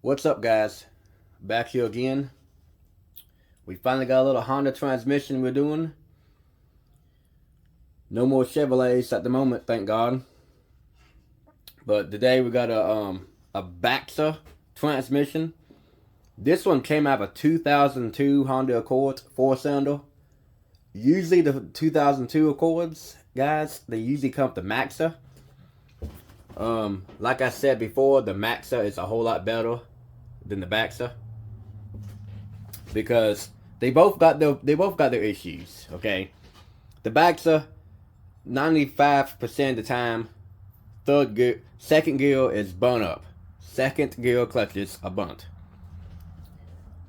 What's up, guys? Back here again. We finally got a little Honda transmission we're doing. No more Chevrolets at the moment, thank God. But today we got a BAXA transmission. This one came out of a 2002 Honda Accord 4-cylinder. Usually the 2002 Accords, guys, they usually come with the BAXA. Like I said before, the BAXA is a whole lot better than the BAXA because they both got their issues. Okay, the BAXA 95% of the time, second gear is burnt up. Second gear clutches are burnt.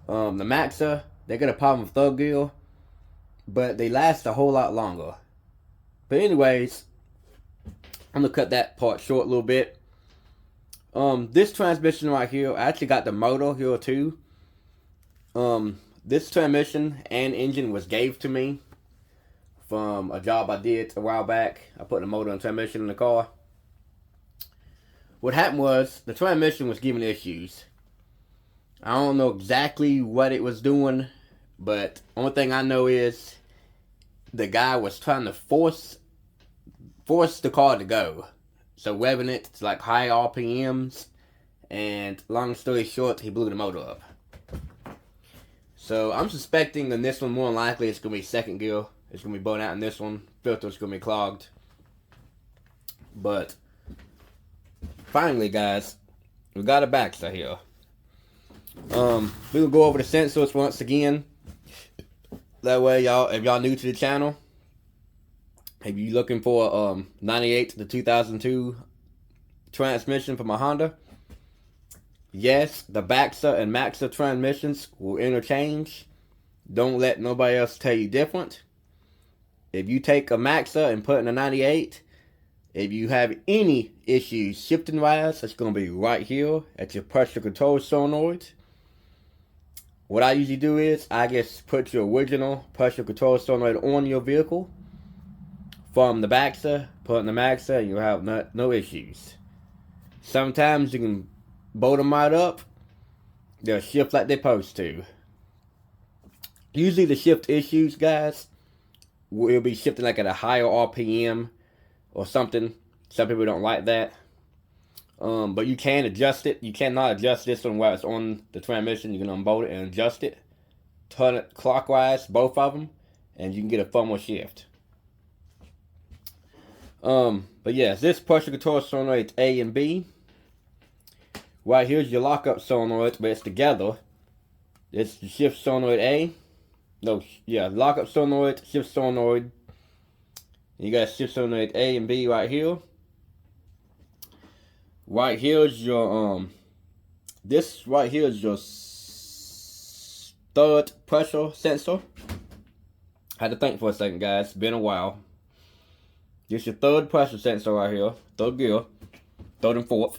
The BAXA, they got a problem with third gear, but they last a whole lot longer. But anyways, I'm gonna cut that part short a little bit. This transmission right here, I actually got the motor here too. This transmission and engine was gave to me from a job I did a while back. I put the motor and transmission in the car. What happened was the transmission was giving issues. I don't know exactly what it was doing, but only thing I know is the guy was trying to force the car to go. So revving it to like high RPMs, and long story short, he blew the motor up. So I'm suspecting in this one, more than likely, it's going to be second gear. It's going to be burnt out in this one. Filter's going to be clogged. But finally, guys, we got a BAXA here. We will go over the sensors once again. That way, y'all, if y'all new to the channel, if you're looking for 98 to 2002 transmission from a Honda, yes, the BAXA and MAXA transmissions will interchange. Don't let nobody else tell you different. If you take a MAXA and put in a 98, if you have any issues shifting wise, it's going to be right here at your pressure control solenoid. What I usually do is I just put your original pressure control solenoid on your vehicle from the BAXA, put in the MAXA, and you'll have no issues. Sometimes you can bolt them right up, they'll shift like they're supposed to. Usually the shift issues, guys, will be shifting like at a higher RPM or something. Some people don't like that. But you can adjust it. You cannot adjust this one while it's on the transmission. You can unbolt it and adjust it. Turn it clockwise, both of them, and you can get a firmer shift. But yes, this pressure control solenoid A and B. Right here's your lockup solenoid, but it's together. It's the shift solenoid A. Lockup solenoid, shift solenoid. You got shift solenoid A and B right here. Right here is your this right here is your third pressure sensor. I had to think for a second, guys. It's been a while. This is your third pressure sensor right here. Third gear. Third and fourth.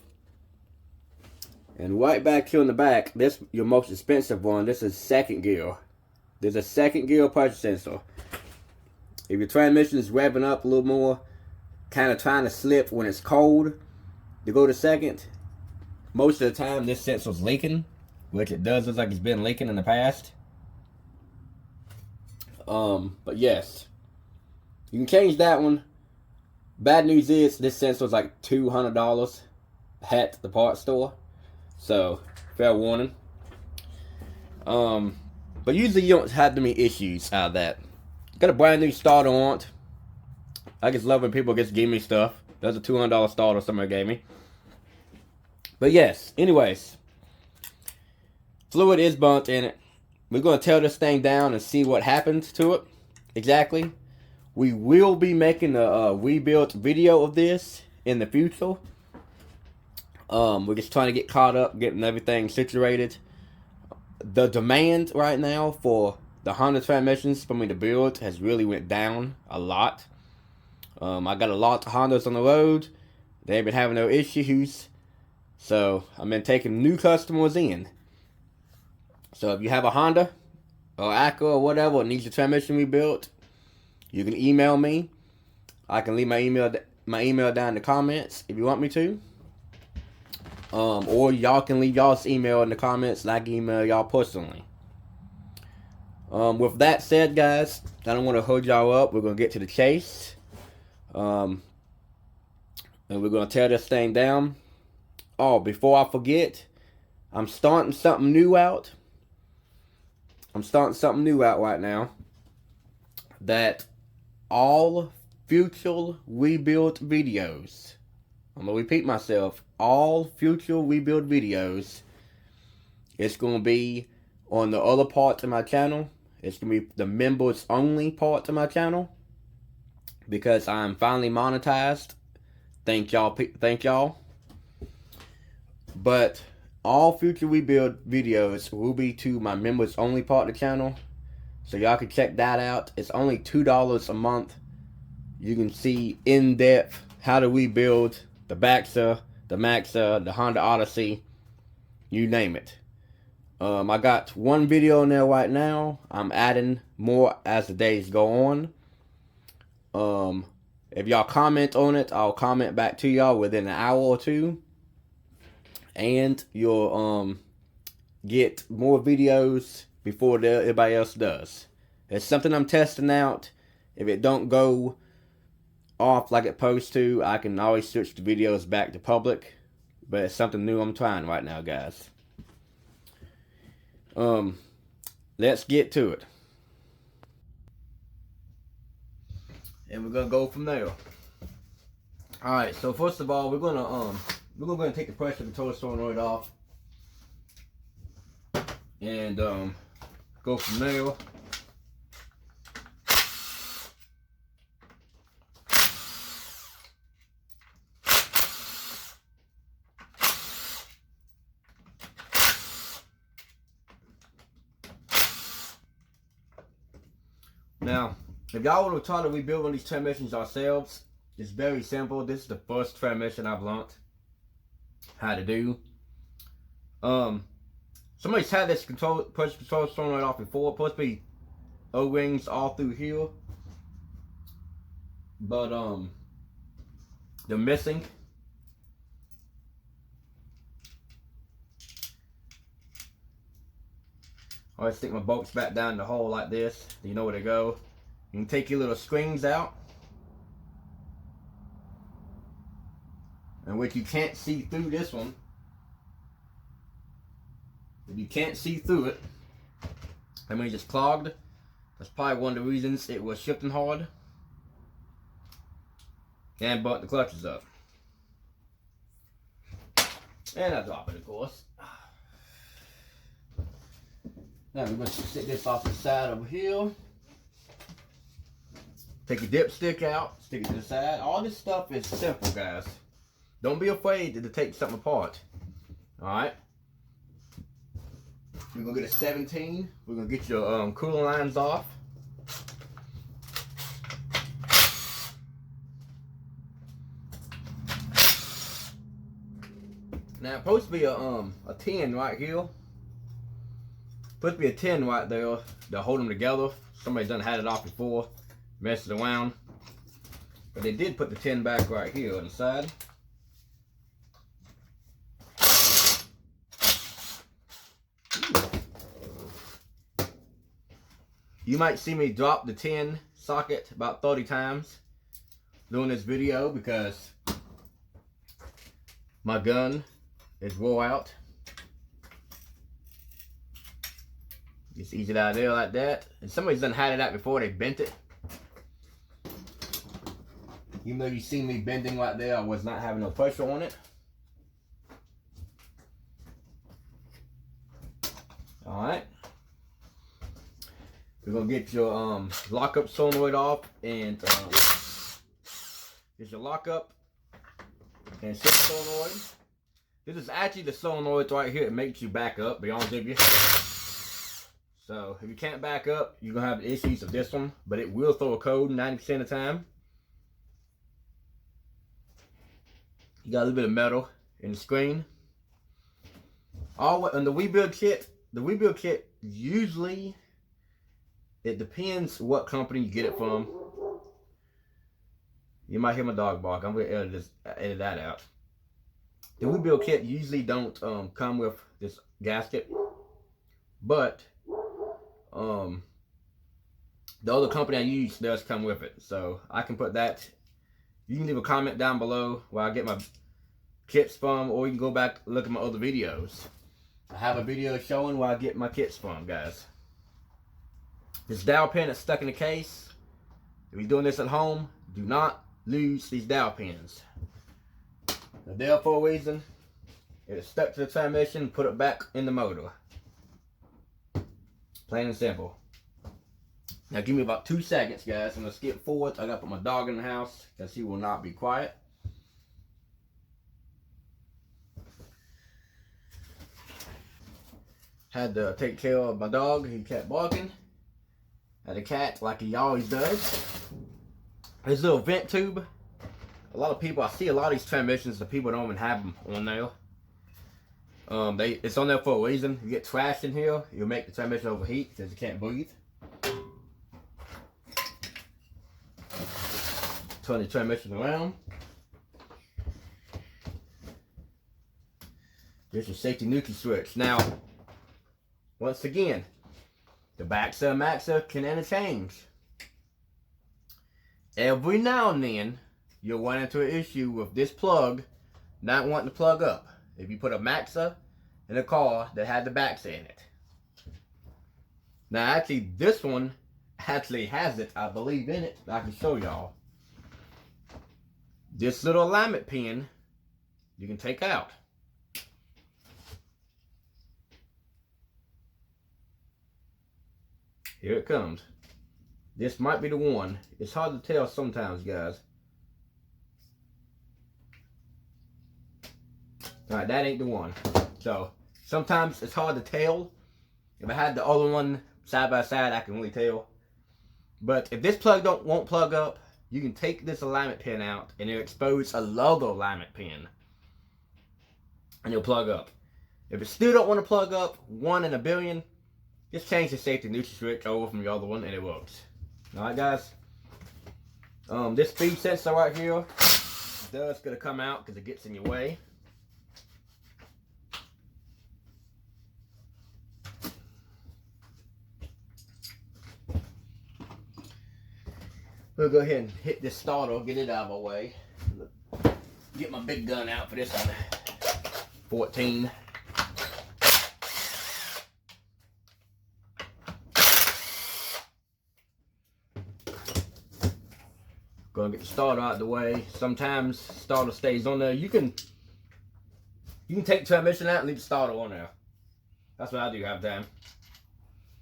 And right back here in the back, this your most expensive one. This is second gear. There's a second gear pressure sensor. If your transmission is revving up a little more, kind of trying to slip when it's cold, to go to second, most of the time this sensor's leaking, which it does look like it's been leaking in the past. But yes, you can change that one. Bad news is this sensor's like $200 at the parts store, so fair warning. But usually you don't have too many issues out of that. Got a brand new starter on it. I just love when people just give me stuff. That's a $200 starter somebody gave me. But yes, anyways, fluid is burnt in it. We're going to tear this thing down and see what happens to it exactly. We will be making a rebuilt video of this in the future. We're just trying to get caught up, getting everything situated. The demand right now for the Honda transmissions for me to build has really went down a lot. I got a lot of Hondas on the road. They've been having no issues. So I've been taking new customers in. So if you have a Honda or Acura or whatever, needs your transmission rebuilt, you can email me. I can leave my email down in the comments if you want me to. Or y'all can leave y'all's email in the comments and I can email y'all personally. With that said, guys, I don't want to hold y'all up. We're going to get to the chase. And we're going to tear this thing down. Oh, before I forget, I'm starting something new out. Right now. That all future rebuild videos, I'm going to repeat myself, all future rebuild videos, it's going to be on the other parts of my channel. It's going to be the members only part of my channel. Because I'm finally monetized. Thank y'all. But all future rebuild videos will be to my members only part of the channel. So y'all can check that out. It's only $2 a month. You can see in depth how to rebuild the BAXA, the MAXA, the Honda Odyssey, you name it. I got one video in there right now. I'm adding more as the days go on. If y'all comment on it, I'll comment back to y'all within an hour or two. And you'll get more videos before everybody else does. It's something I'm testing out. If it don't go off like it's supposed to, I can always switch the videos back to public. But it's something new I'm trying right now, guys. Let's get to it. And we're gonna go from there. Alright, so first of all, we're gonna go ahead and take the pressure control solenoid off. And go from there. Now, if y'all want to try to rebuild one of these transmissions yourselves, it's very simple. This is the first transmission I've learned how to do. Somebody's had this pressure control solenoid off before. It's supposed to be O-rings all through here, but they're missing. I always stick my bolts back down the hole like this. You know where to go. You can take your little screens out, and which you can't see through this one. If you can't see through it, I mean, it's just clogged. That's probably one of the reasons it was shifting hard and bumped the clutches up. And I drop it, of course. Now we're going to stick this off the side over here. Take your dipstick out, stick it to the side. All this stuff is simple, guys. Don't be afraid to take something apart. Alright? We're going to get a 17. We're going to get your cooling lines off. Now, it's supposed to be a 10 right here. Supposed to be a 10 right there to hold them together. Somebody's done had it off before, messed it around. But they did put the 10 back right here on the side. You might see me drop the 10 socket about 30 times doing this video because my gun is wore out. Just ease it out of there like that. And somebody's done had it out before, they bent it. Even though you see me bending right there, I was not having no pressure on it. Alright. We're going to get your lockup solenoid off and get your lockup and shift solenoid. This is actually the solenoid right here. It makes you back up, be honest with you. So if you can't back up, you're going to have the issues of this one, but it will throw a code 90% of the time. You got a little bit of metal in the screen. And the rebuild kit, usually, it depends what company you get it from. You might hear my dog bark. I'm going to edit that out. The rebuild kit usually don't come with this gasket, but the other company I use does come with it, so I can put that. You can leave a comment down below where I get my kits from, or you can go back and look at my other videos. I have a video showing where I get my kits from, guys. This dowel pin that's stuck in the case, if you're doing this at home, do not lose these dowel pins. They're there for a reason. It is stuck to the transmission, put it back in the motor. Plain and simple. Now give me about 2 seconds, guys. I'm going to skip forward. I got to put my dog in the house because he will not be quiet. Had to take care of my dog. He kept barking at the cat like he always does. This little vent tube. A lot of people, I see a lot of these transmissions, the people don't even have them on there. It's on there for a reason. You get trash in here, you'll make the transmission overheat because you can't breathe. Turn the transmission around. There's your safety neutral switch. Now, once again, the BAXA and MAXA can interchange. Every now and then, you'll run into an issue with this plug not wanting to plug up. If you put a MAXA in a car that had the BAXA in it. Now, actually, this one actually has it. I believe in it. I can show y'all. This little alignment pin, you can take out. Here it comes. This might be the one. It's hard to tell sometimes, guys. Alright, that ain't the one. So, sometimes it's hard to tell. If I had the other one side by side, I can really tell. But if this plug won't plug up, you can take this alignment pin out and it'll expose another alignment pin. And it'll plug up. If it still don't want to plug up, 1 in a billion, just change the safety neutral switch over from the other one and it works. Alright, guys. This speed sensor right here does gonna come out because it gets in your way. We'll go ahead and hit this starter, get it out of our way. Get my big gun out for this one. 14. Gonna get the starter out of the way. Sometimes the starter stays on there. You can take the transmission out and leave the starter on there. That's what I do half the time.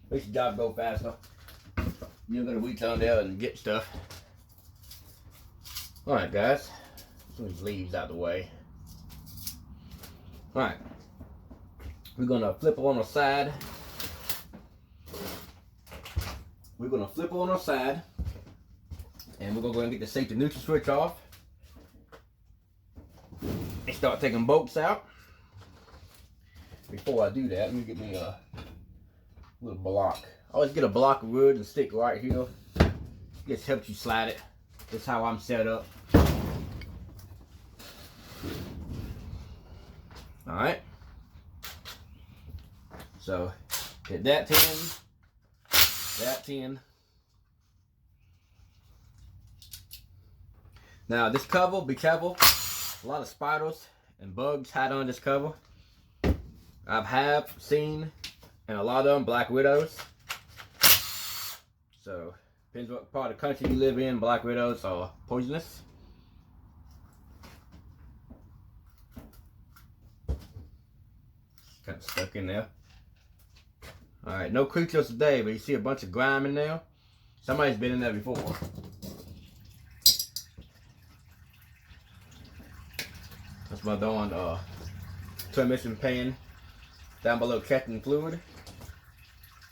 Makes your job go faster. You're gonna reach on there and get stuff. Alright, guys. Some of these leaves out of the way. Alright. We're gonna flip her on the side. We're gonna flip her on our side. And we're gonna go ahead and get the safety neutral switch off. And start taking bolts out. Before I do that, let me get me a little block. I always get a block of wood and stick right here. Just helps you slide it. That's how I'm set up. Alright. So, hit that 10. That 10. Now, this cover, be careful. A lot of spiders and bugs hide on this cover. I've seen, and a lot of them, black widows. So, depends what part of the country you live in, black widows are poisonous. Kind of stuck in there. Alright, no creatures today, but you see a bunch of grime in there. Somebody's been in there before. That's my darn transmission pan down below catching fluid.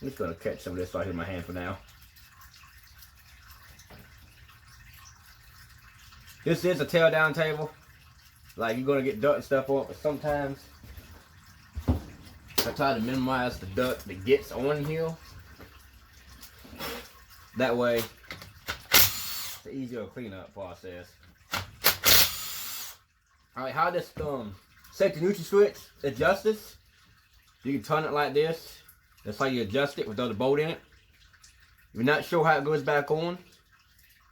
I'm just going to catch some of this right here in my hand for now. This is a tail down table. Like, you're going to get dirt and stuff on it, but sometimes I try to minimize the dirt that gets on here. That way, it's an easier cleanup process. Alright, how this safety neutral switch adjusts. You can turn it like this. That's how you adjust it without a bolt in it. If you're not sure how it goes back on,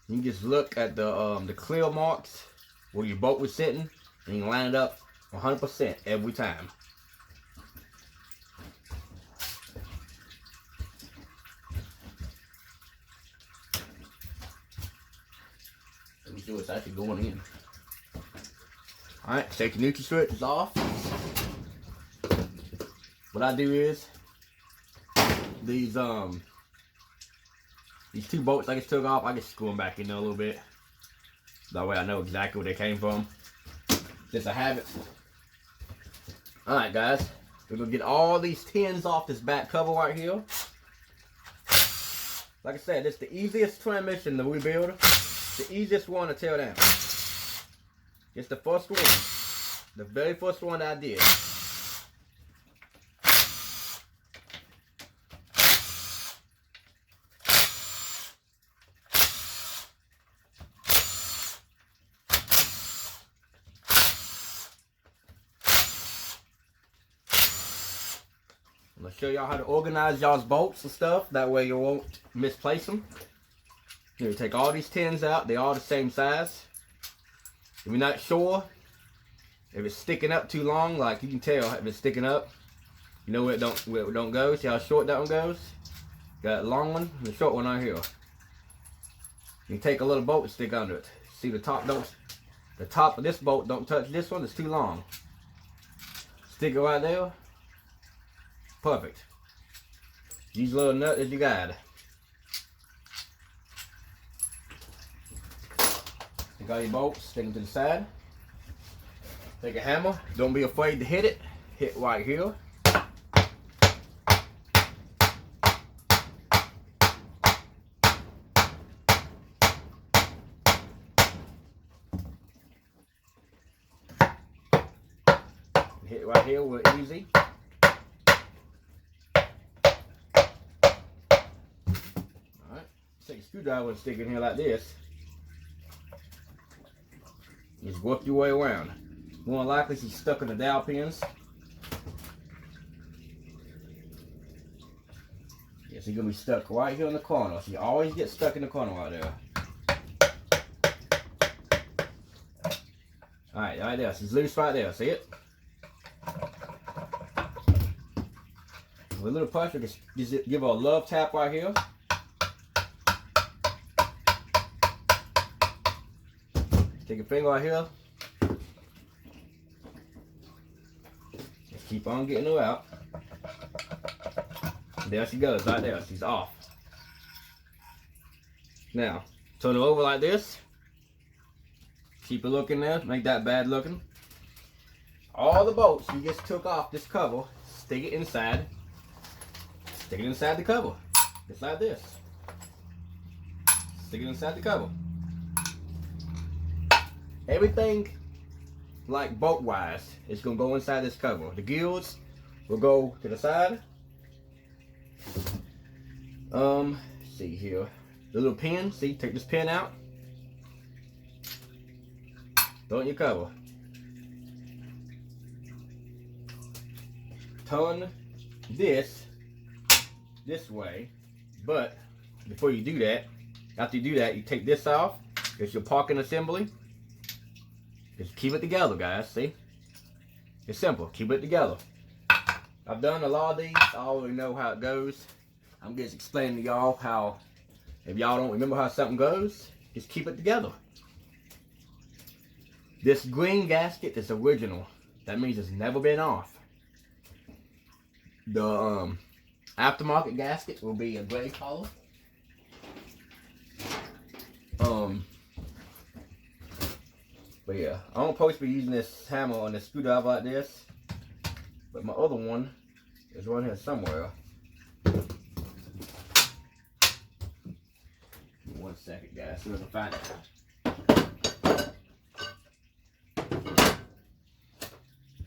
you can just look at the clear marks where your bolt was sitting, and you can line it up 100% every time. Let me see what's actually going in. Alright, safety neutral switch is off. What I do is these two bolts I just took off, I just screw them back in there a little bit. That way I know exactly where they came from. Since I have it. Alright guys, we're gonna get all these tins off this back cover right here. Like I said, it's the easiest transmission to rebuild. The easiest one to tear down. It's the first one. The very first one I did. I'm gonna show y'all how to organize y'all's bolts and stuff. That way you won't misplace them. Here, take all these tins out. They're all the same size. If you're not sure if it's sticking up too long, like you can tell if it's sticking up, you know where it don't go. See how short that one goes? Got a long one and a short one right here. You take a little bolt and stick under it. See the top of this bolt don't touch this one. It's too long. Stick it right there. Perfect. Use a little nut as you guide. Take all your bolts, stick them to the side. Take a hammer. Don't be afraid to hit it. Hit right here. Hit right here real easy. Take a screwdriver and stick it in here like this. Just work your way around. More likely she's stuck in the dowel pins. Yes, you're gonna be stuck right here in the corner. So you always get stuck in the corner right there. Alright, right there. She's loose right there. See it? With a little pressure, just give her a love tap right here. Take your finger right here. Just keep on getting her out. There she goes, right there. She's off. Now, turn her over like this. Keep it looking there. Make that bad looking. All the bolts you just took off this cover, stick it inside. Stick it inside the cover. Just like this. Stick it inside the cover. Everything, like bolt wise, is gonna go inside this cover. The gills will go to the side. See here, the little pin. See, take this pin out. Throw it in your cover. Turn this way, but before you do that, after you do that, you take this off. It's your parking assembly. Just keep it together, guys. See? It's simple. Keep it together. I've done a lot of these. I already know how it goes. I'm just explaining to y'all how, if y'all don't remember how something goes, just keep it together. This green gasket is original. That means it's never been off. The aftermarket gasket will be a gray color. But yeah, I'm supposed to be using this hammer on this screwdriver like this, but my other one is right here somewhere. Give me 1 second, guys, so I can find it.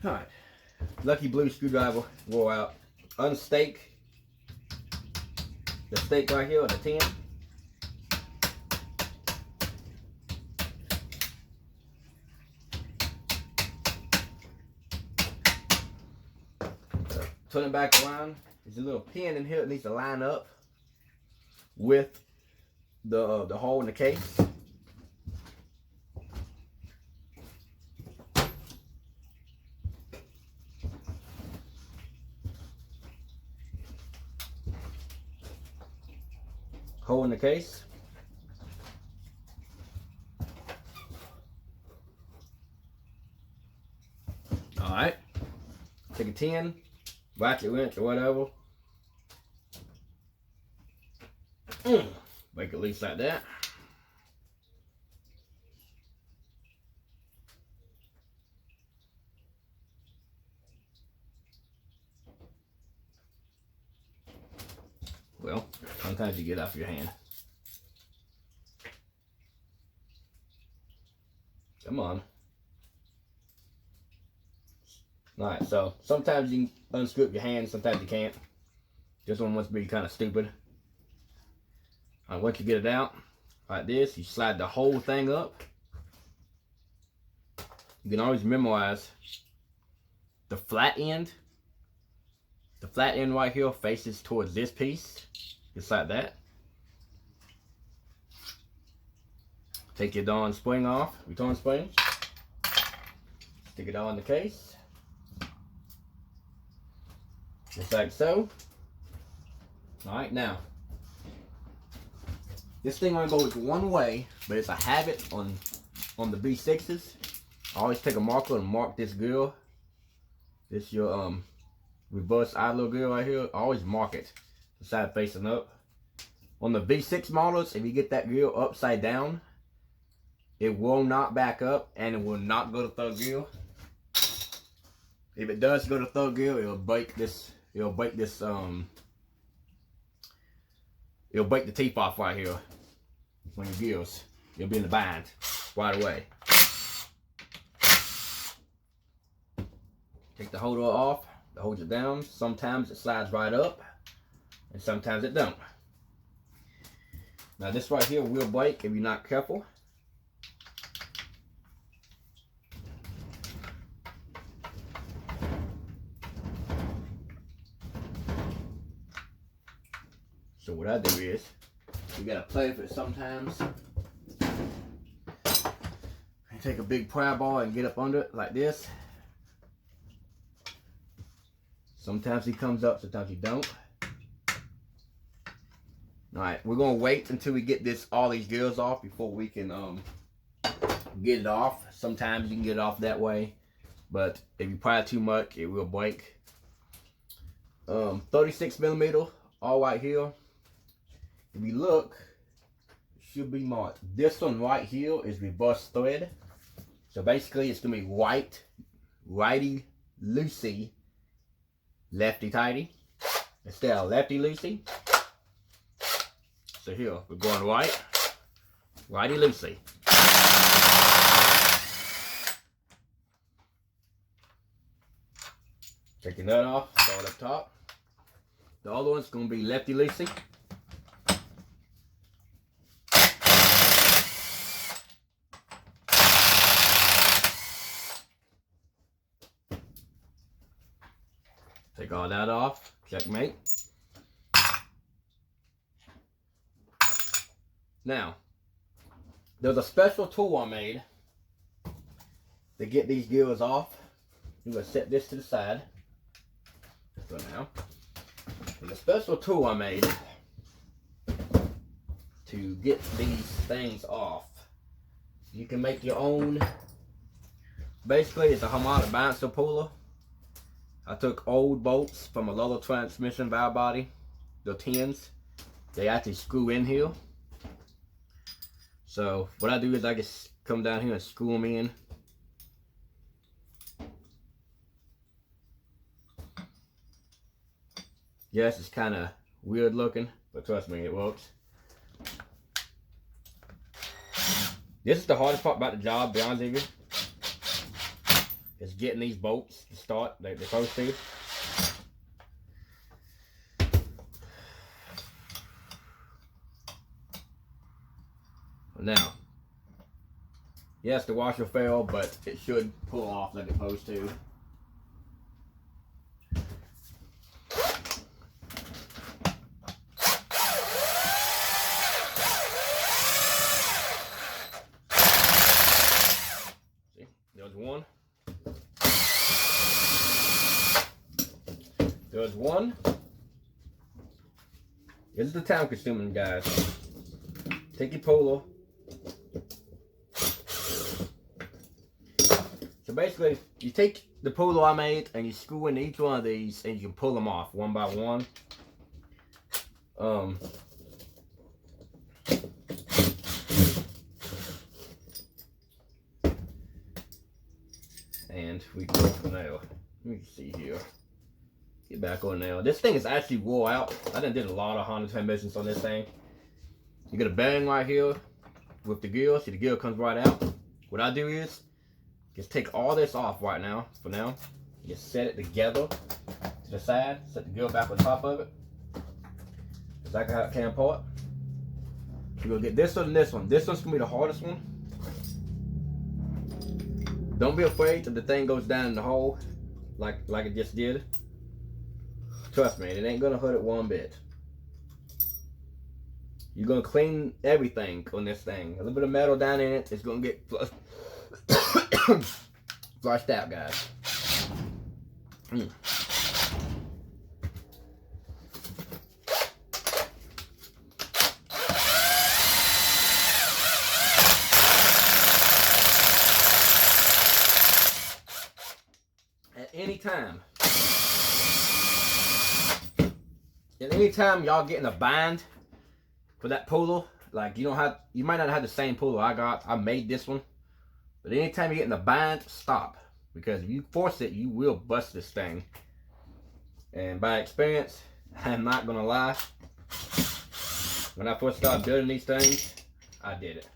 Alright, lucky blue screwdriver wore out. Unstake the stake right here on the tin. turn it back around. There's a little pin in here that needs to line up with the hole in the case. Hole in the case. Alright. Take a 10, ratchet wrench or whatever. Make it loose like that. Well, sometimes you get off your hand. Come on. Alright, so sometimes you can unscrew your hand, sometimes you can't. This one must be kind of stupid. Alright, once you get it out, like this, you slide the whole thing up. You can always memorize the flat end. The flat end right here faces towards this piece, just like that. Take your darn spring off, return spring. Stick it all in the case. Just like so. Alright, now. This thing only goes one way, but it's a habit on the B6s. I always take a marker and mark this grill. This your reverse idler grill right here. I always mark it, the side facing up. On the V6 models, if you get that grill upside down, it will not back up and it will not go to third gear. If it does go to third gear, it'll break this. It'll break this. It'll break the teeth off right here. When it gears, you'll be in the bind right away. Take the holder off to hold it down. Sometimes it slides right up, and sometimes it don't. Now this right here will break if you're not careful. So what I do is, you gotta play with it sometimes. You take a big pry bar and get up under it like this. Sometimes he comes up, sometimes he don't. Alright, we're gonna wait until we get all these gears off before we can get it off. Sometimes you can get it off that way, but if you pry too much, it will break. 36mm, all right here. If you look, it should be marked. This one right here is reverse thread. So basically it's gonna be white, righty loosey, lefty tighty, instead of lefty loosey. So here, we're going right, righty loosey. Take your nut off, throw it up top. The other one's gonna be lefty loosey. Take all that off, checkmate. Now, there's a special tool I made to get these gears off. I'm going to set this to the side for now. There's a special tool I made to get these things off. You can make your own. Basically, it's a harmonic bouncer puller. I took old bolts from a leather transmission valve body, the 10s. They actually screw in here. So what I do is I just come down here and screw them in. Yes, it's kind of weird looking, but trust me, it works. This is the hardest part about the job, to be honest with you. Is getting these bolts to start like they're supposed to. Now, yes, the washer fell, but it should pull off like it's supposed to. There's one. This is the time consuming, guys. Take your polo. So basically, you take the polo I made and you screw in each one of these and you can pull them off one by one. And we go from there. Let me see here. Get back on now. This thing is actually wore out. I done did a lot of Honda transmissions on this thing. You get a bearing right here with the gear. See, the gear comes right out. What I do is just take all this off right now. For now, just set it together to the side. Set the gear back on top of it. Just like how it came apart. You're gonna get this one and this one. This one's gonna be the hardest one. Don't be afraid that the thing goes down in the hole like it just did. Trust me, it ain't gonna hurt it one bit. You're gonna clean everything on this thing. A little bit of metal down in it is gonna get flushed out, guys. At any time y'all get in a bind for that polo, like you might not have the same polo I got. I made this one, but anytime you get in a bind, stop, because if you force it, you will bust this thing. And by experience, I'm not gonna lie, when I first started building these things, I did it.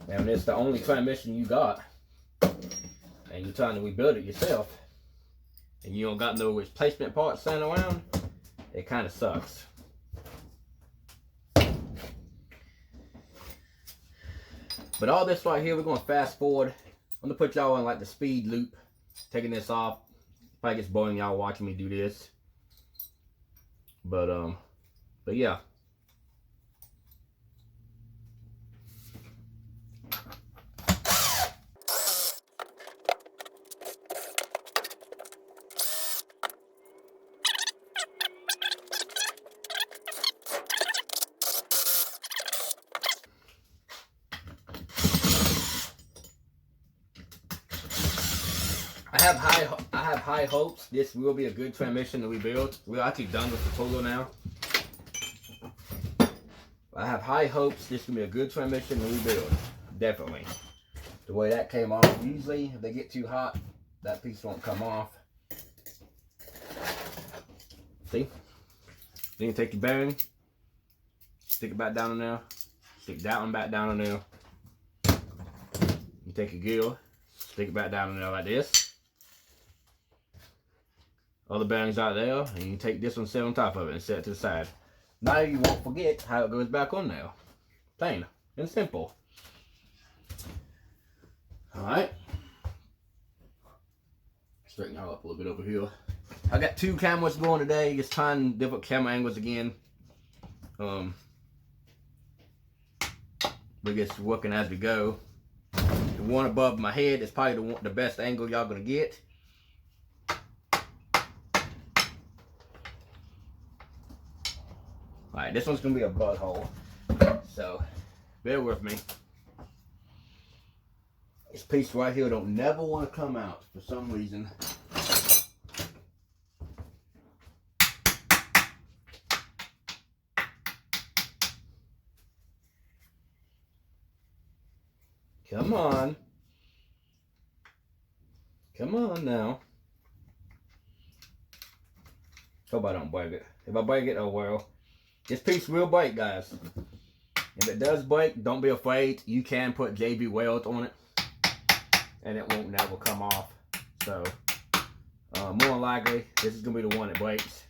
And when it's the only transmission you got, and you're trying to rebuild it yourself, and you don't got no replacement parts sitting around, it kind of sucks. But all this right here, we're going to fast forward. I'm going to put y'all on like the speed loop, taking this off. Probably gets boring y'all watching me do this. But yeah. I have high hopes this will be a good transmission to rebuild. We're actually done with the polo now. I have high hopes this will be a good transmission to rebuild. Definitely. The way that came off, usually if they get too hot, that piece won't come off. See? Then you take your bearing, stick it back down in there, stick that one back down in there. You take your gear, stick it back down in there like this. Other bearings out there, and you take this one, set on top of it, and set it to the side. Now you won't forget how it goes back on there. Plain and simple. Alright. Straighten y'all up a little bit over here. I got two cameras going today, just trying different camera angles again. We're just working as we go. The one above my head is probably the best angle y'all gonna get. Alright, this one's gonna be a butthole, so bear with me. This piece right here don't never want to come out for some reason. Come on. Come on now. Hope I don't break it. If I break it, oh well. This piece will break, guys. If it does break, don't be afraid. You can put JB weld on it, and it won't never come off. So, more likely, this is gonna be the one that breaks.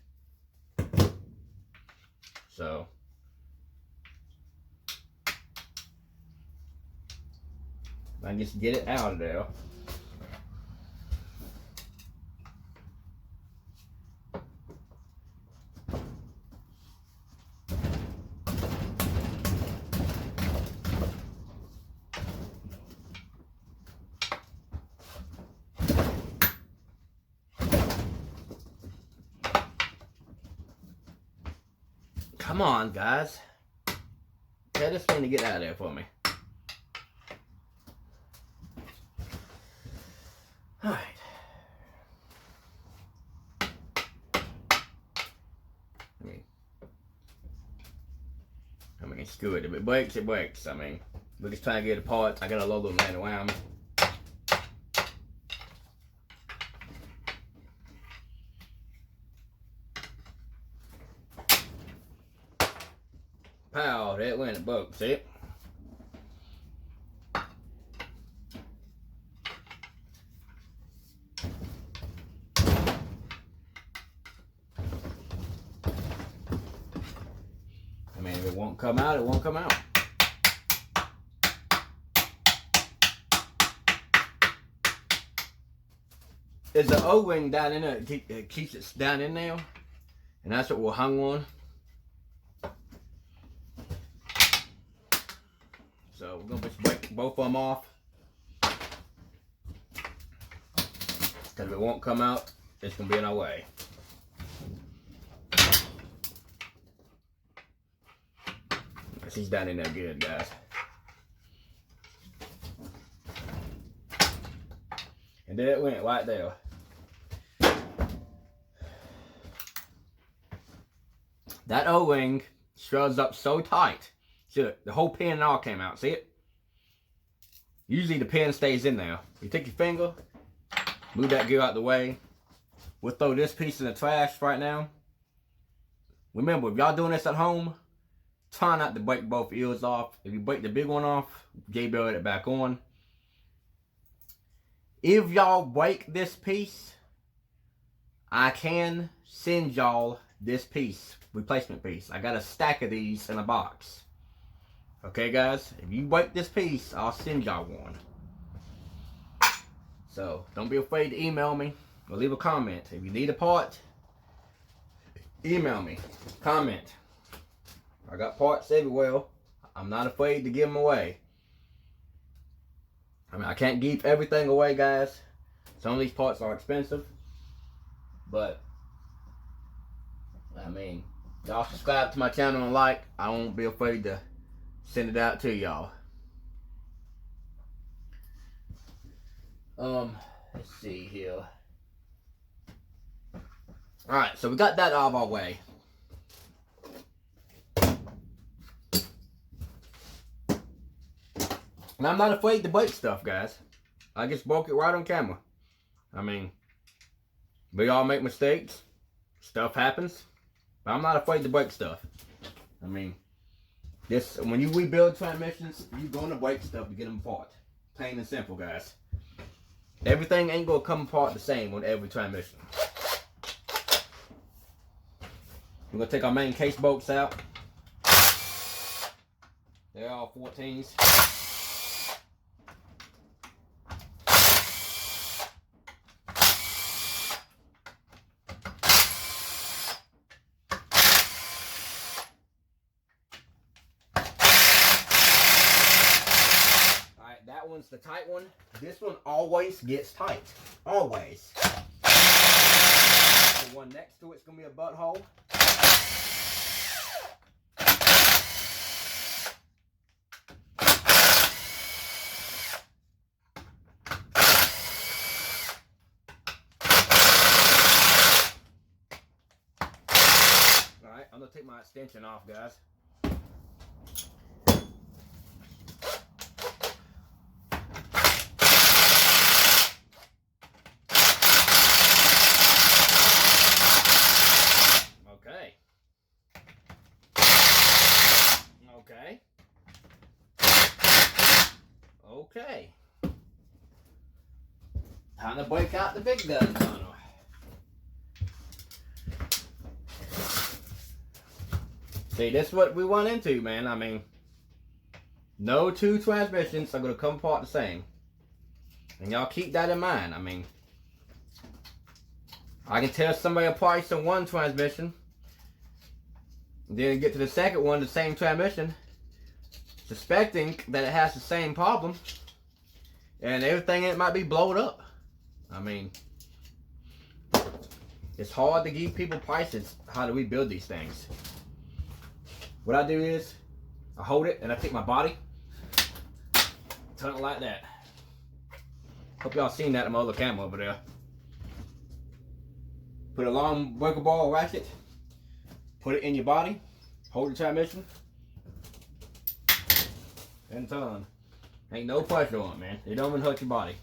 So, I can just get it out of there. Come on, guys. Tell this thing to get out of there for me. Alright. I mean, screw it. If it breaks, it breaks. I mean, we're just trying to get it apart. I got a logo laying around me. Pow, there it went, it broke, see it? I mean, if it won't come out, it won't come out. There's an O-ring down in there, it keeps it down in there, and that's what we're hung on. So we're gonna just break both of them off. Because if it won't come out, it's gonna be in our way. She's down in there good, guys. And there it went, right there. That O-ring shrugs up so tight. See, the whole pin and all came out. See it? Usually the pin stays in there. You take your finger, move that gear out the way. We'll throw this piece in the trash right now. Remember, if y'all doing this at home, try not to break both ears off. If you break the big one off, J-belt it back on. If y'all break this piece, I can send y'all this piece, replacement piece. I got a stack of these in a box. Okay, guys? If you break this piece, I'll send y'all one. So, don't be afraid to email me or leave a comment. If you need a part, email me. Comment. I got parts everywhere. I'm not afraid to give them away. I mean, I can't give everything away, guys. Some of these parts are expensive. But, I mean, y'all subscribe to my channel and like. I won't be afraid to send it out to y'all. Let's see here. Alright, so we got that out of our way. And I'm not afraid to break stuff, guys. I just broke it right on camera. I mean, we all make mistakes. Stuff happens. But I'm not afraid to break stuff. I mean, when you rebuild transmissions, you're going to break stuff to get them apart. Plain and simple, guys. Everything ain't going to come apart the same on every transmission. We're going to take our main case bolts out. They're all 14s. That one's the tight one. This one always gets tight. Always. The one next to it's going to be a butthole. Alright, I'm going to take my extension off, guys. Okay. Time to break out the big gun tunnel. See, this is what we run into, man. I mean, no two transmissions are going to come apart the same. And y'all keep that in mind. I mean, I can tell somebody a price on one transmission, then get to the second one, the same transmission, suspecting that it has the same problem, and everything in it might be blown up. I mean, it's hard to give people prices how to rebuild these things. what I do is I hold it and I take my body, turn it like that. Hope y'all seen that in my other camera over there. Put a long breaker ball ratchet, put it in your body, hold the transmission, and turn. Ain't no pressure on it, man. It don't even hurt your body.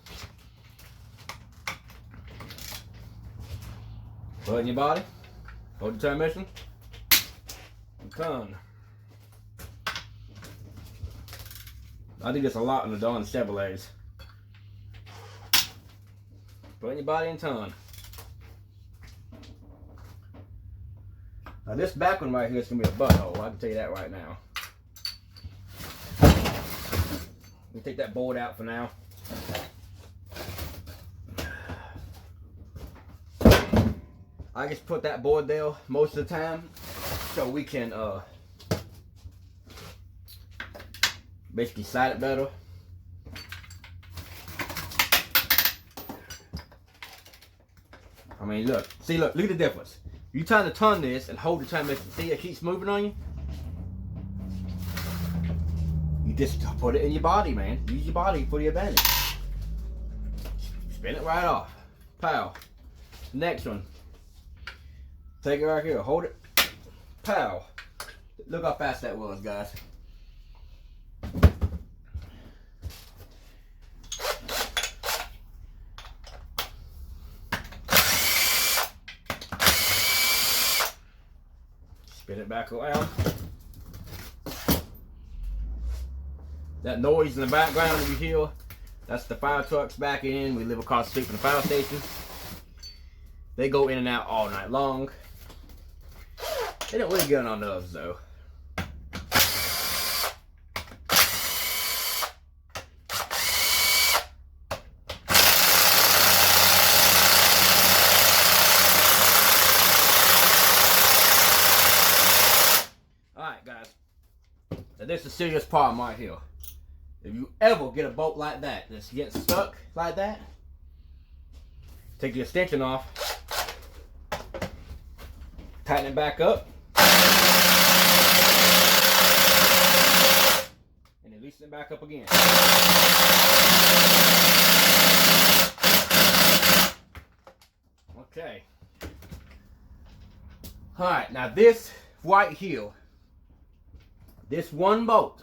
Put it in your body, hold the transmission, and turn. I do this a lot in the Dawn Chevrolets. Put it in your body and turn. Now this back one right here is going to be a butthole, I can tell you that right now. Let me take that board out for now. I just put that board there most of the time so we can basically slide it better. I mean, look at the difference. You trying to turn this and hold the transmission. See, it keeps moving on you. You just put it in your body, man. Use your body for the advantage. Spin it right off. Pow. Next one. Take it right here. Hold it. Pow. Look how fast that was, guys. Spin it back around. That noise in the background that you hear, that's the fire trucks back in. We live across the street from the fire station. They go in and out all night long. They don't really get on our nerves though. Alright guys, now this is a serious problem right here. If you ever get a bolt like that that's getting stuck like that, take the extension off, tighten it back up, and then loosen it back up again. Okay. Alright, now this right here, this one bolt,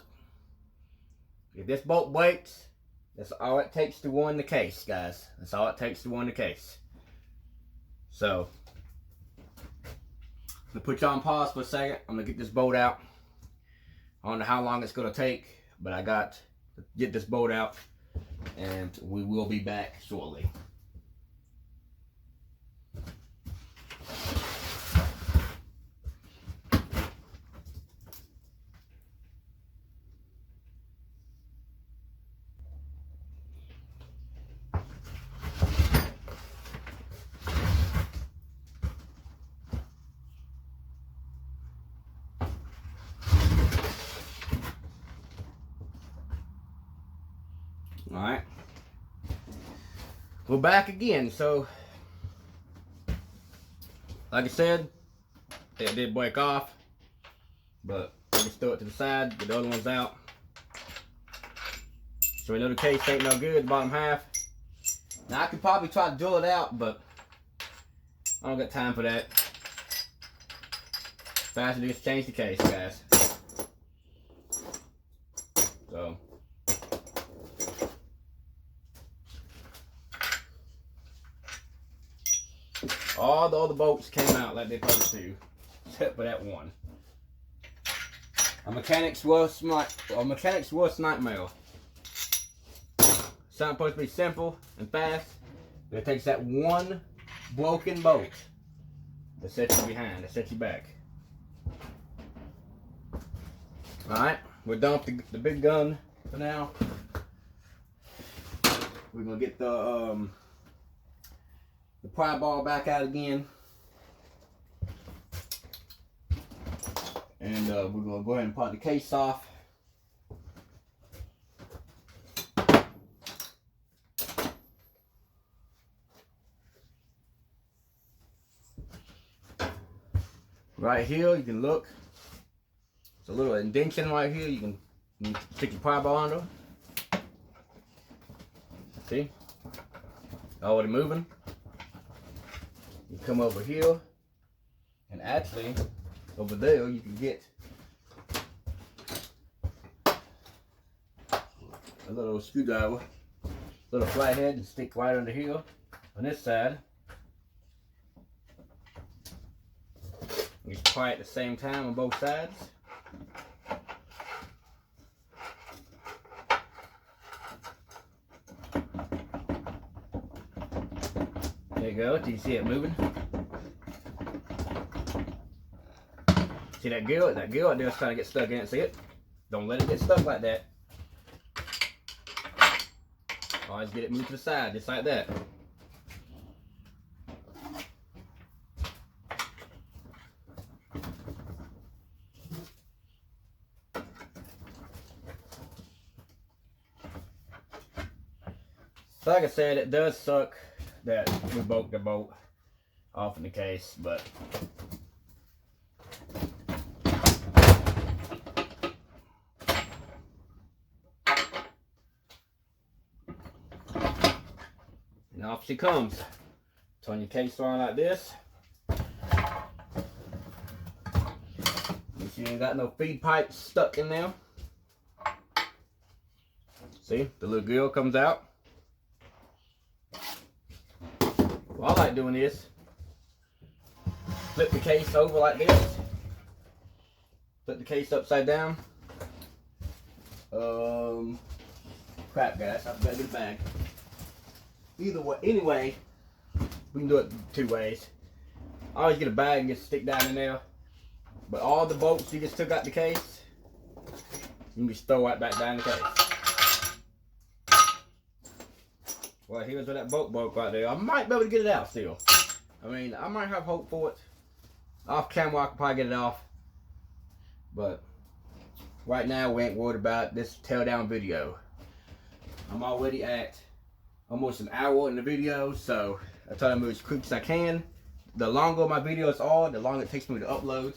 if this bolt breaks, that's all it takes to ruin the case, guys. That's all it takes to ruin the case. So, I'm going to put you on pause for a second. I'm going to get this bolt out. I don't know how long it's going to take, but I got to get this bolt out, and we will be back shortly. Alright, we're back again. So, like I said, it did break off, but I just throw it to the side, get the other ones out. So we know the case ain't no good, the bottom half. Now I could probably try to drill it out, but I don't got time for that. Faster to just change the case, guys. So. All the other bolts came out like they're supposed to, except for that one. A mechanic's worst nightmare. Something supposed to be simple and fast, but it takes that one broken bolt that sets you behind, that sets you back. Alright, we're done with the big gun for now. We're gonna get the pry bar back out again, and we're gonna go ahead and pop the case off. Right here, you can look. It's a little indentation right here. You can stick your power bar under. See? Already moving. You come over here, and actually, over there, you can get a little screwdriver, little flathead, and stick right under here on this side. You apply it at the same time on both sides. There you go. Do you see it moving? See that gill? That gill out there is trying to get stuck in it. See it? Don't let it get stuck like that. Always get it moved to the side, just like that. So like I said, it does suck that we broke the bolt off in the case, but and off she comes. Turn your case on like this. Make sure you ain't got no feed pipes stuck in there. See, the little grill comes out. Well, I like doing this. Flip the case over like this. Flip the case upside down. Crap, guys, I've got to get a bag. Either way, anyway, we can do it 2 ways. I always get a bag and just stick down in there. But all the bolts you just took out the case, you can just throw right back down the case. Well, here's where that bolt broke right there. I might be able to get it out still. I mean, I might have hope for it. Off camera, I can probably get it off. But right now, we ain't worried about this teardown video. I'm already at almost an hour in the video, so I try to move as quick as I can. The longer my videos are, the longer it takes me to upload.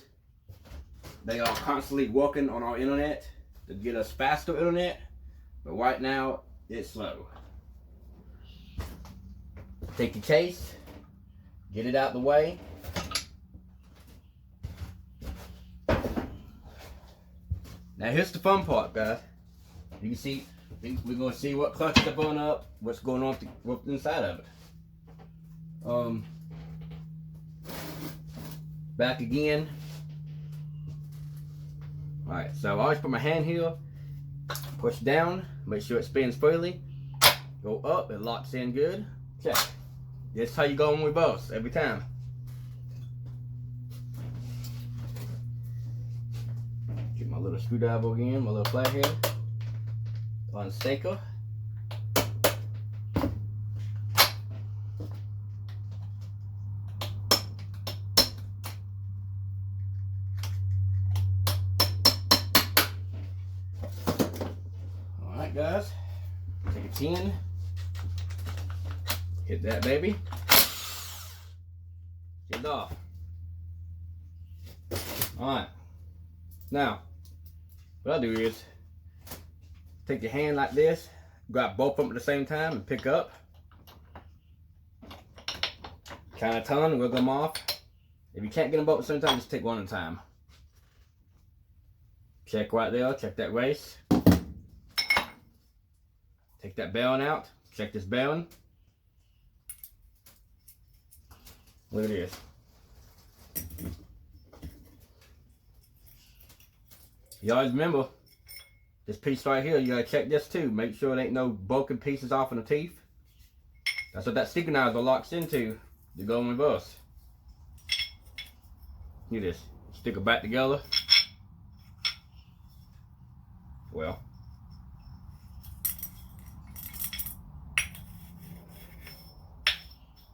They are constantly working on our internet to get us faster internet, but right now, it's slow. Take the case, get it out the way. Now here's the fun part, guys. You can see, we're gonna see what clutches are going up, what's going on with inside of it. Back again. Alright, so I always put my hand here, push down, make sure it spins freely. Go up, it locks in good. Check. That's how you go in reverse every time. Get my little screwdriver again, my little flathead. Unstaker. Alright, guys. Take a 10. Hit that baby. Get it off. Alright. Now, what I'll do is take your hand like this, grab both of them at the same time and pick up. Kind of ton, wiggle them off. If you can't get them both at the same time, just take one at a time. Check right there, check that race. Take that bearing out, check this bearing. Look at this. You always remember, this piece right here, you gotta check this too. Make sure there ain't no broken pieces off in the teeth. That's what that synchronizer locks into to go in reverse. Look at this. Stick it back together. Well.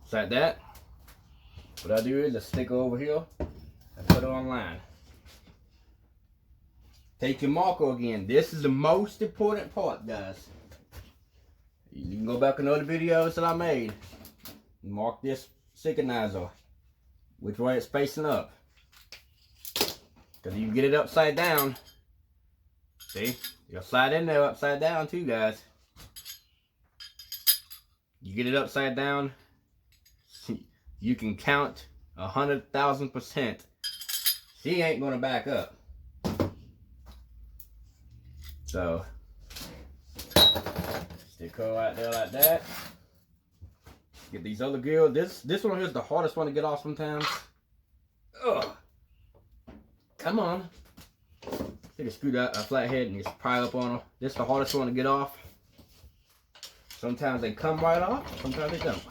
Just like that. What I do is I stick her over here and put her on line. Take your marker again. This is the most important part, guys. You can go back in other videos that I made. Mark this synchronizer, which way it's facing up. Because if you get it upside down, See? You'll slide in there upside down too, guys. You get it upside down, you can count 100,000%. She ain't gonna back up. So, stick her right there like that. Get these other gears. This one here's the hardest one to get off sometimes. Ugh. Come on. Take a screw out a flathead and just pile up on them. This is the hardest one to get off. Sometimes they come right off, sometimes they don't.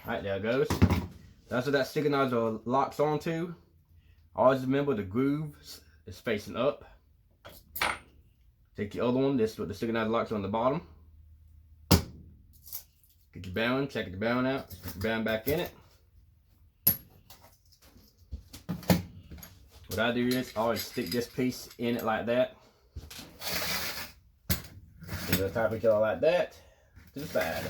Alright, there it goes. That's what that synchronizer locks onto. Always remember the groove is facing up. Take the other one, this is what the synchronizer locks on the bottom. Get your bearing, check the bearing out, put the bearing back in it. What I do is I always stick this piece in it like that. And the top each other like that to the side.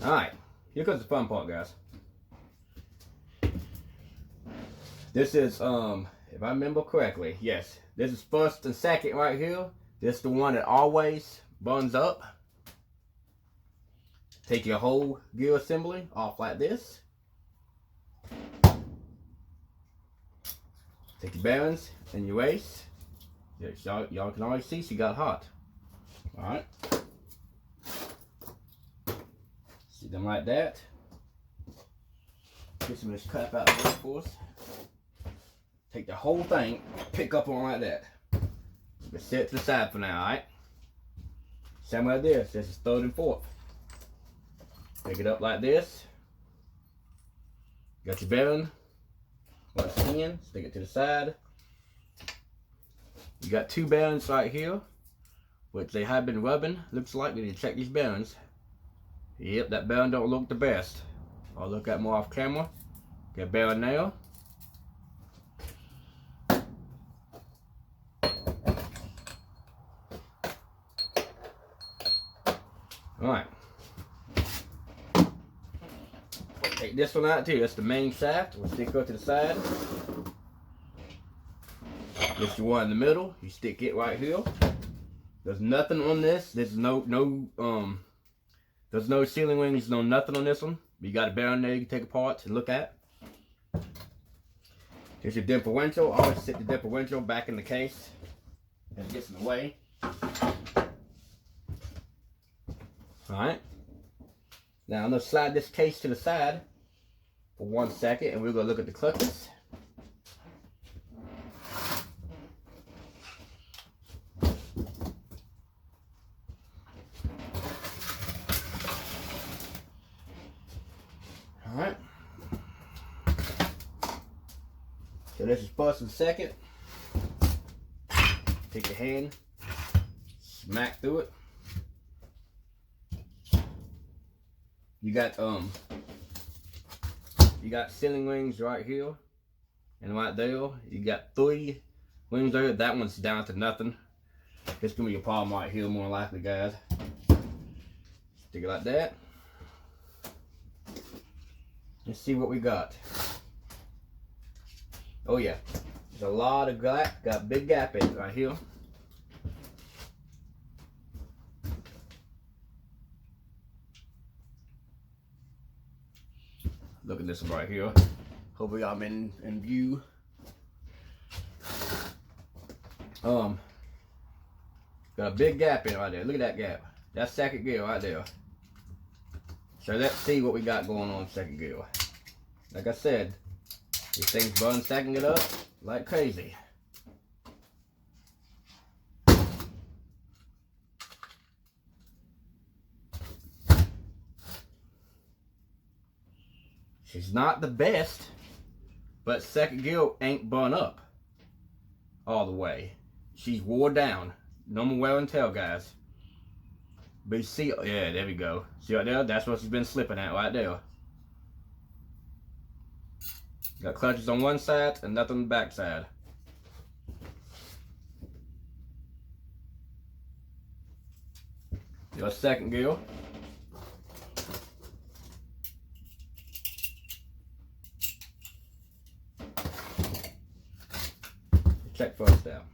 Alright, here comes the fun part, guys. This is, if I remember correctly, yes, this is first and second right here. This is the one that always buns up. Take your whole gear assembly off like this. Take your bearings and your race. Y'all can always see she got hot. Alright. See them like that. Get some of this crap out of the way for us. Take the whole thing, pick up on like that. Just set it to the side for now, alright? Same like this. This is third and fourth. Pick it up like this. Got your bearing. Once again, stick it to the side. You got two bearings right here, which they have been rubbing. Looks like we need to check these bearings. Yep, that bearing don't look the best. I'll look at more off camera. Get a bearing now. Alright. Take this one out too. That's the main shaft. We'll stick her to the side. This the one in the middle. You stick it right here. There's nothing on this. There's there's no ceiling rings, no nothing on this one. You got a bearing there you can take apart and look at. Here's your differential. Always sit the differential back in the case. And it gets in the way. Alright. Now I'm going to slide this case to the side for 1 second and we're going to look at the clutches. Alright. So this is first and second. Take your hand, smack through it. You got ceiling rings right here and right there. You got 3 rings there. That one's down to nothing. It's gonna be a problem right here more likely, guys. Stick it like that. Let's see what we got. Oh yeah, there's a lot of gap. Got a big gap in it right here. Look at this one right here. Hopefully I'm in view. Got a big gap in it right there. Look at that gap. That's second gear right there. So let's see what we got going on second gear. Like I said, these things burn second it up like crazy. She's not the best, but second gear ain't burn up all the way. She's wore down. No more wear and tear, guys. But you see, yeah, there we go. See right there? That's what she's been slipping at right there. Got clutches on one side and nothing on the back side. Your second gear. check first out.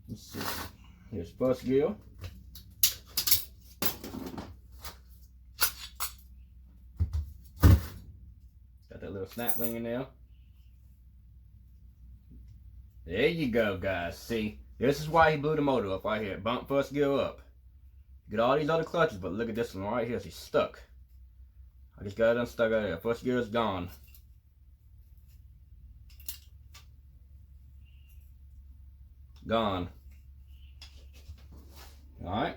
Let's see. Here's first gear. Got that little snap ring in there. There you go, guys. See, this is why he blew the motor up right here. Bump first gear up. Get all these other clutches, but look at this one right here. She's stuck. I just got it unstuck out there. First gear is gone. Gone. Alright.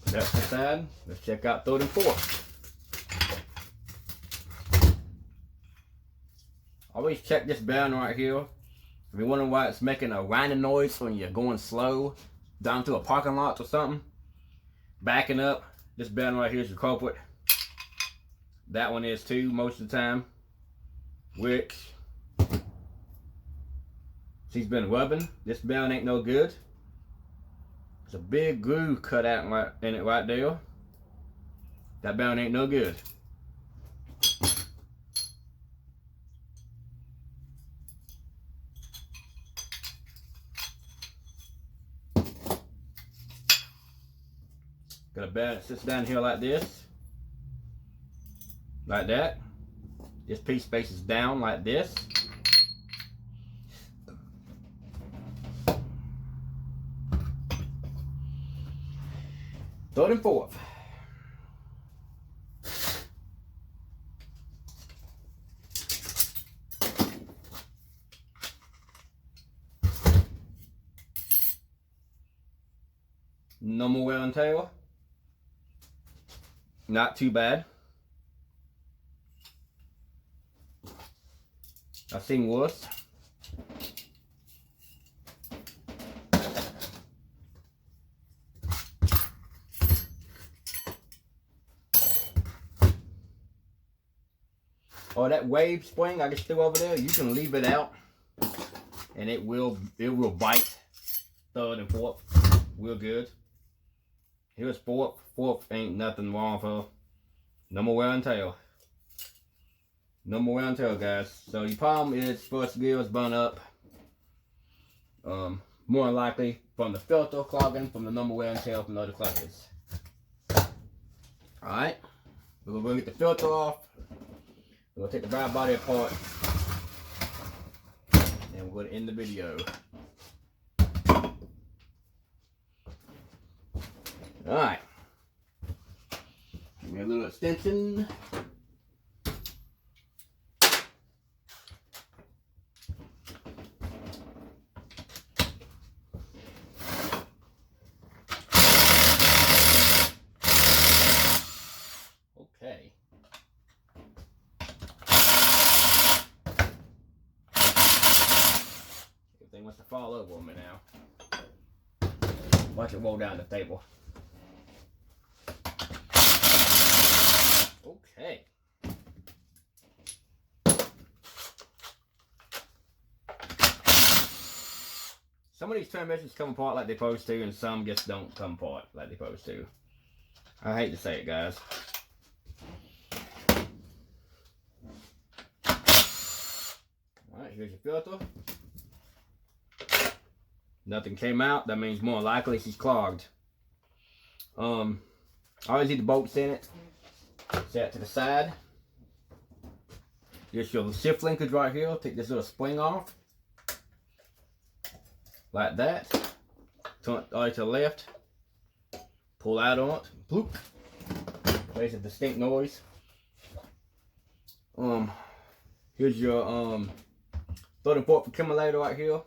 That's the side. Let's check out third and fourth. Always check this bearing right here. If you're wondering why it's making a whining noise when you're going slow down through a parking lot or something, backing up, this bearing right here is your culprit. That one is too most of the time. Which she's been rubbing. This bearing ain't no good. There's a big groove cut out in it right there. That bearing ain't no good. Got a bearing that sits down here like this. Like that. This piece faces down like this. Third and fourth. No more wear and tear. Not too bad. I've seen worse. Or that wave spring I just threw over there, you can leave it out and it will bite. Third and fourth, real good. Here's fourth. Fourth ain't nothing wrong with her. No more wear and tear. No more wear and tear, guys. So your problem is first gear is burnt up. More than likely from the filter clogging, from the number wear and tear from the other clutches. Alright. We're going to get the filter off. We're going to take the ride body apart. And we're going to end the video. Alright. Give me a little extension. Okay. Everything wants to fall over on me now. Watch it roll down the table. Okay. Some of these transmissions come apart like they're supposed to, and some just don't come apart like they're supposed to. I hate to say it, guys. Alright, here's your filter. Nothing came out. That means more likely she's clogged. I always leave the bolts in it. Set it to the side. Just your shift linkage right here. Take this little spring off. Like that. Turn it all the way to the left. Pull out on it. Bloop. Makes a distinct noise. Here's your third and fourth accumulator right here.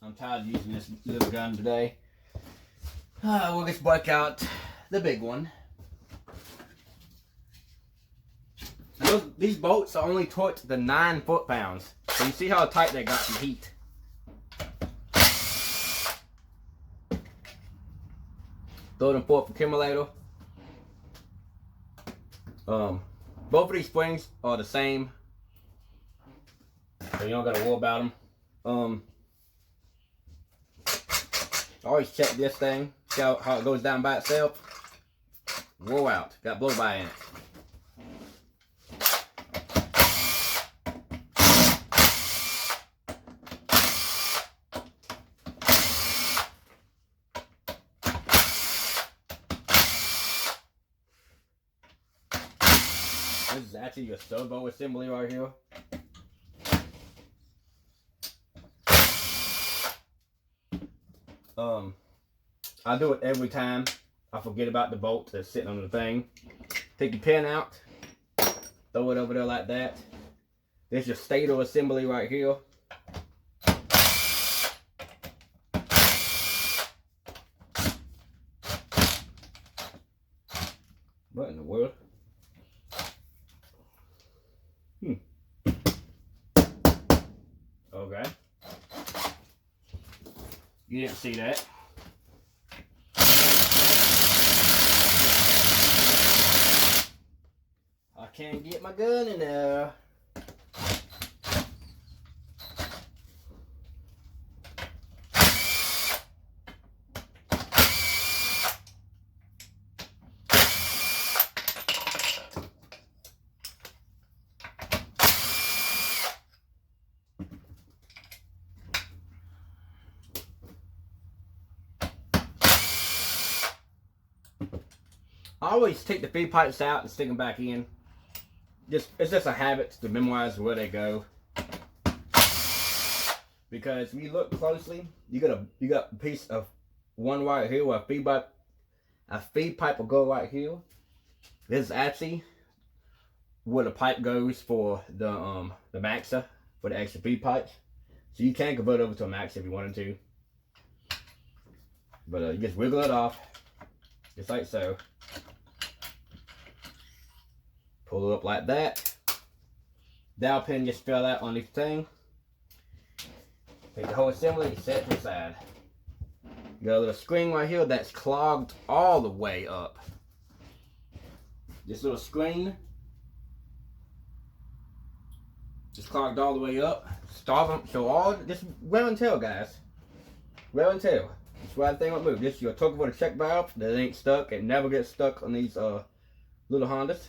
I'm tired of using this little gun today. We'll just break out the big one. These bolts are only torqued to 9 foot-pounds. So you see how tight they got some heat. Third and fourth accumulator. Both of these springs are the same. So you don't gotta worry about them. Always check this thing, see how it goes down by itself. Wore out, got blow by in it. This is actually your servo assembly right here. I do it every time I forget about the bolt that's sitting on the thing. Take the pin out, throw it over there like that. There's your stator assembly right here. What in the world? Okay. You didn't see that. I can't get my gun in there. I always take the feed pipes out and stick them back in. It's just a habit to memorize where they go. Because if you look closely, you got a piece of one right here where a feed pipe will go right here. This is actually where the pipe goes for the BAXA, for the extra feed pipes. So you can convert over to a MAXA if you wanted to. But you just wiggle it off, just like so. Pull it up like that. Dowel pin just fell out on this thing. Take the whole assembly and set it to the side. You got a little screen right here that's clogged all the way up. This little screen just clogged all the way up. So all this wear and tear, guys. Wear and tear. That's why the thing won't move. This is your torque for the check valve that ain't stuck. It never gets stuck on these little Hondas.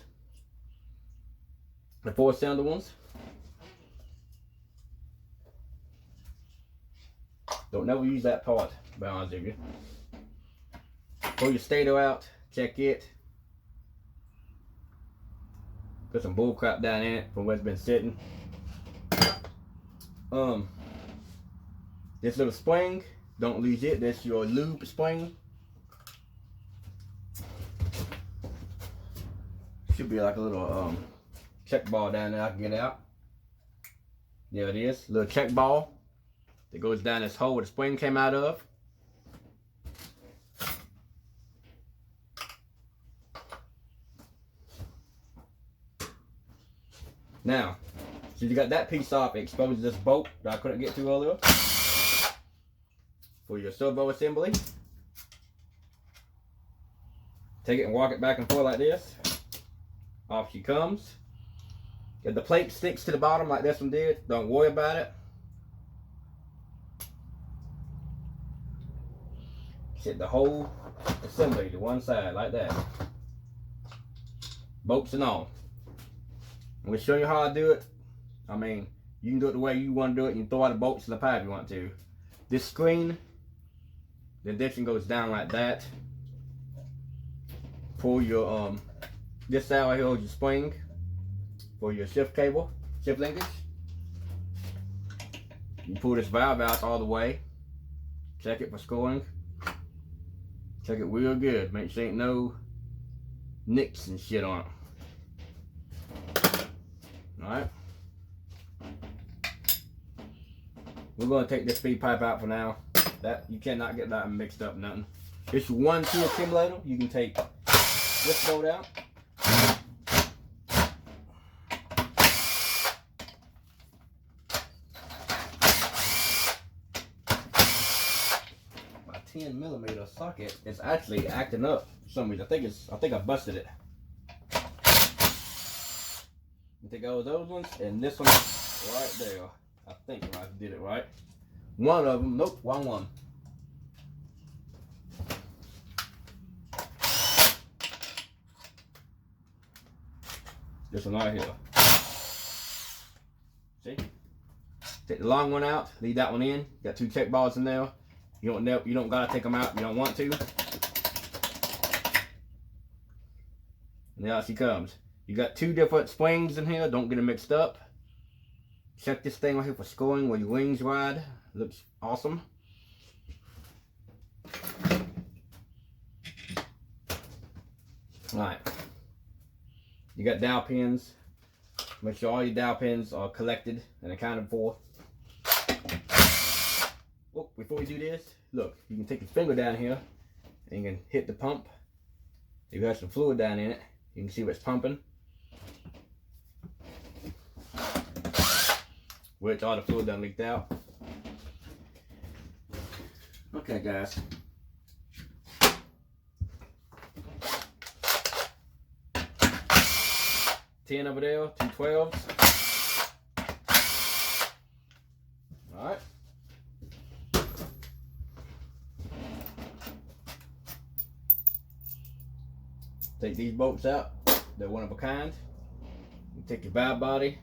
The 4-cylinder ones. Don't never use that part, to be honest with you. Pull your stator out, check it. Put some bull crap down in it from where it's been sitting. This little spring, don't lose it. That's your lube spring. Should be like a little check ball down there I can get out. There it is, little check ball that goes down this hole where the spring came out of. Now, so you got that piece off, it exposes this bolt that I couldn't get to earlier for your servo assembly. Take it and walk it back and forth like this. Off she comes. If the plate sticks to the bottom like this one did, don't worry about it. Set the whole assembly to one side like that. Bolts and all. I'm going to show you how I do it. I mean, you can do it the way you want to do it. You can throw out the bolts in the pipe if you want to. This screen, the addition goes down like that. Pull your this side right here holds your spring for your shift cable, shift linkage. You pull this valve out all the way. Check it for scoring. Check it real good. Make sure ain't no nicks and shit on it. Alright. We're gonna take this feed pipe out for now. That you cannot get that mixed up nothing. It's 1-2 accumulator. You can take this bolt out. My 10mm socket is actually acting up for some reason. I think I busted it. You take all those ones and this one right there. I think I did it right. one of them. Nope, wrong one. This one right here. See? Take the long one out, leave that one in. Got 2 check bars in there. You don't gotta take them out if you don't want to. And there she comes. You got 2 different springs in here, don't get them mixed up. Check this thing right here for scoring where your wings ride. Looks awesome. Alright. You got dowel pins. Make sure all your dowel pins are collected and accounted for. Oh, before we do this, look, you can take your finger down here and you can hit the pump. If you have some fluid down in it, you can see what's pumping. Which all the fluid done leaked out. Okay, guys. $10 over there, 2 12s. Alright. Take these bolts out. They're one of a kind. You take your valve body,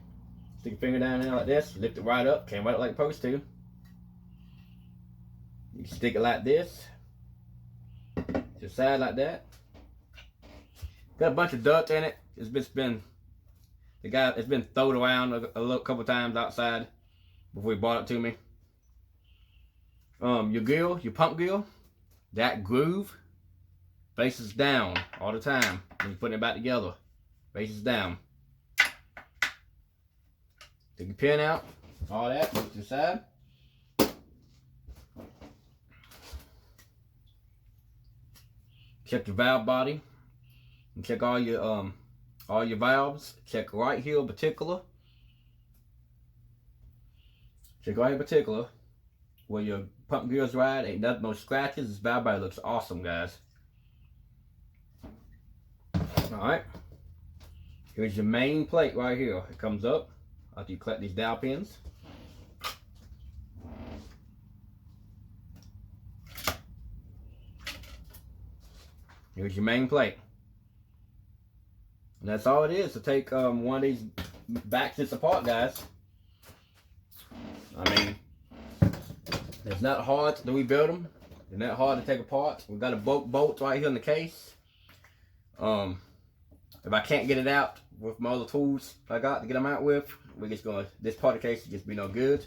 stick your finger down there like this, lift it right up, came right like it's supposed to. You stick it like this, to the side like that. Got a bunch of dirt in it. It's been thrown around a couple times outside before he brought it to me. Your gill, your pump gill, that groove faces down all the time when you're putting it back together. Faces down. Take your pin out, all that, put it to the side. Check your valve body. And check all your valves. Check right here in particular. Check right here in particular where your pump gears ride. Ain't nothing, no scratches. This valve body looks awesome, guys. Alright. Here's your main plate right here. It comes up after you collect these dowel pins. Here's your main plate. And that's all it is to take one of these BAXA apart, guys. I mean, it's not hard to rebuild them. They're not hard to take apart. We've got a bolt right here in the case. If I can't get it out with my other tools I got to get them out with, we're just gonna, this part of the case will just be no good.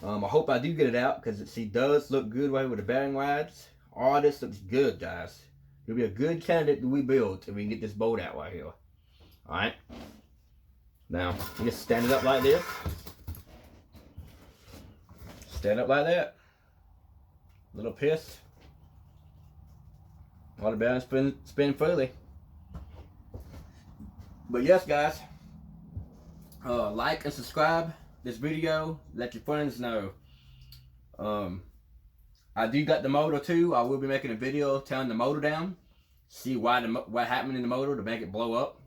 I hope I do get it out because it does look good right here with the bearing rides. All this looks good, guys. It'll be a good candidate to rebuild if we can get this bolt out right here. Alright. Now, you just stand it up like this. Stand up like that. Little piss. All the bearings spin freely. But yes, guys. Like and subscribe this video. Let your friends know. I do got the motor too. I will be making a video telling the motor down. See what happened in the motor to make it blow up.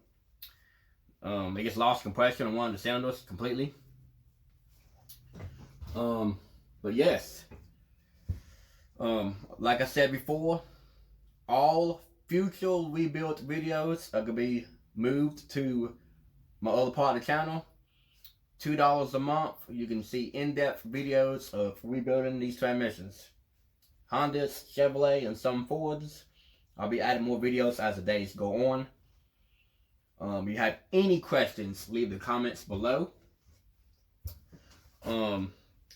It gets lost compression on one of the cylinders completely. But yes. Like I said before, all future rebuilt videos are gonna be moved to my other part of the channel. $2 a month. You can see in-depth videos of rebuilding these transmissions. Hondas, Chevrolet, and some Fords. I'll be adding more videos as the days go on. If you have any questions, leave the comments below. And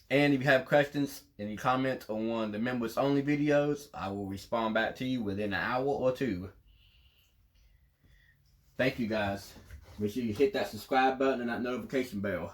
if you have questions and you comment on one of the members only videos, I will respond back to you within an hour or 2. Thank you, guys. Make sure you hit that subscribe button and that notification bell.